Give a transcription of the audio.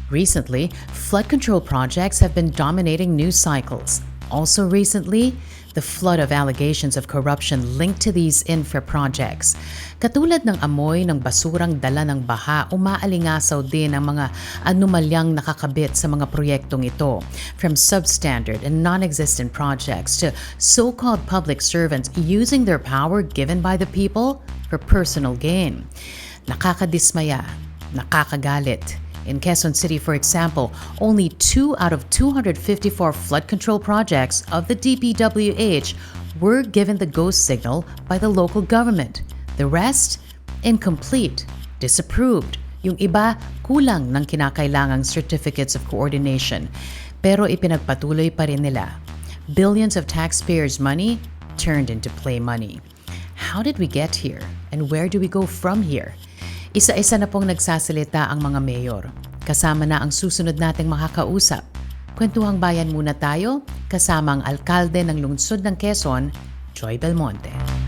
Recently, flood control projects have been dominating news cycles. Also recently, the flood of allegations of corruption linked to these infra projects. Katulad ng amoy ng basurang dala ng baha, umaalingasaw din ang mga anomalyang nakakabit sa mga proyektong ito, from substandard and non-existent projects to so-called public servants using their power given by the people for personal gain. Nakakadismaya, nakakagalit. In Quezon City, for example, only 2 out of 254 flood control projects of the DPWH were given the go signal by the local government. The rest, incomplete, disapproved. Yung iba, kulang ng kinakailangang certificates of coordination. Pero ipinagpatuloy pa rin nila. Billions of taxpayers' money turned into play money. How did we get here? And where do we go from here? Isa-isa na pong nagsasalita ang mga mayor. Kasama na ang susunod nating makakausap. Kwentuhang bayan muna tayo, kasama ang alkalde ng lungsod ng Quezon, Joy Belmonte.